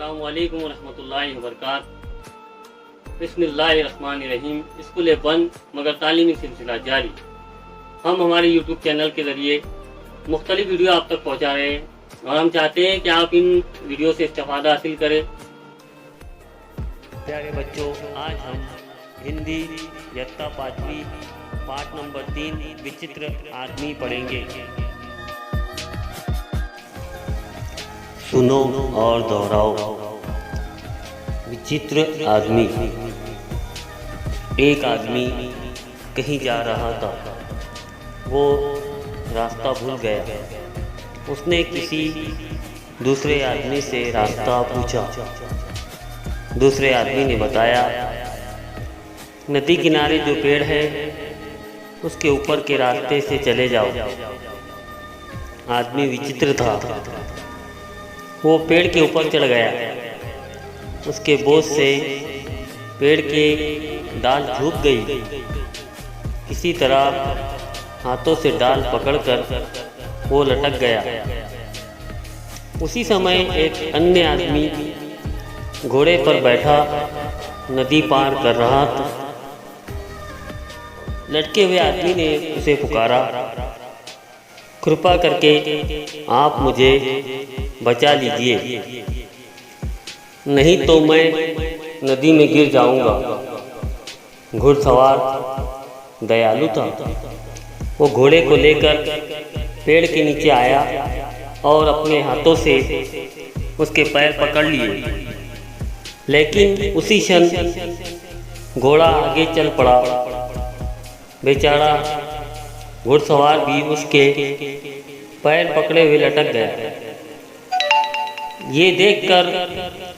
अस्सलामुअलैकुम वरहमतुल्लाहि वबरकातुहू। बिस्मिल्लाहिर्रहमानिर्रहीम। स्कूल बंद मगर तालीमी सिलसिला जारी। हम हमारे यूट्यूब चैनल के ज़रिए मुख्तलिफ वीडियो आप तक पहुँचा रहे हैं और हम चाहते हैं कि आप इन वीडियो से इस्तेफादा हासिल करें। प्यारे बच्चों, आज हम हिंदी यत्ता पाँचवीं पाठ नंबर 3 विचित्र आदमी पढ़ेंगे। सुनो और दोहराओ। विचित्र आदमी। एक आदमी कहीं जा रहा था। वो रास्ता भूल गया। उसने किसी दूसरे आदमी से रास्ता पूछा। दूसरे आदमी ने बताया, नदी किनारे जो पेड़ है उसके ऊपर के रास्ते से चले जाओ। आदमी विचित्र था। वो पेड़ के ऊपर चढ़ गया। उसके बोझ से पेड़ के डाल झुक गई। किसी तरह हाथों से डाल पकड़कर वो लटक गया। उसी समय एक अन्य आदमी घोड़े पर बैठा नदी पार कर रहा था। लटके हुए आदमी ने उसे पुकारा, कृपा करके आप मुझे बचा लीजिए, नहीं तो मैं नदी में गिर जाऊंगा। घुड़सवार दयालु था। वो घोड़े को लेकर पेड़ के नीचे आया और अपने हाथों से उसके पैर पकड़ लिए, लेकिन उसी क्षण घोड़ा आगे चल पड़ा। बेचारा घुड़सवार भी उसके पैर पकड़े हुए लटक गया। ये देखकर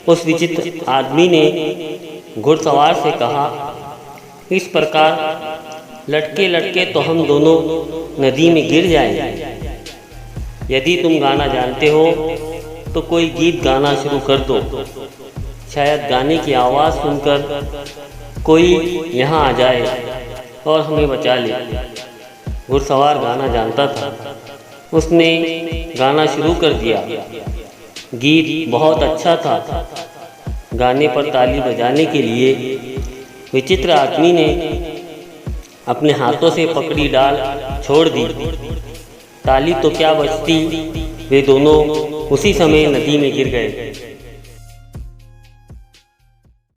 उस विचित्र आदमी ने घुड़सवार से कहा, इस प्रकार लटके लटके तो हम दोनों नदी में गिर जाएंगे। यदि तुम गाना जानते हो तो कोई गीत गाना शुरू कर दो। शायद गाने की आवाज़ सुनकर कोई यहाँ आ जाए और हमें बचा ले। घुड़सवार गाना जानता था। उसने गाना शुरू कर दिया। गीत बहुत अच्छा था। गाने पर ताली बजाने के लिए विचित्र आदमी ने अपने हाथों से पकड़ी डाल छोड़ दी। ताली तो क्या बजती, वे दोनों उसी समय नदी में गिर गए।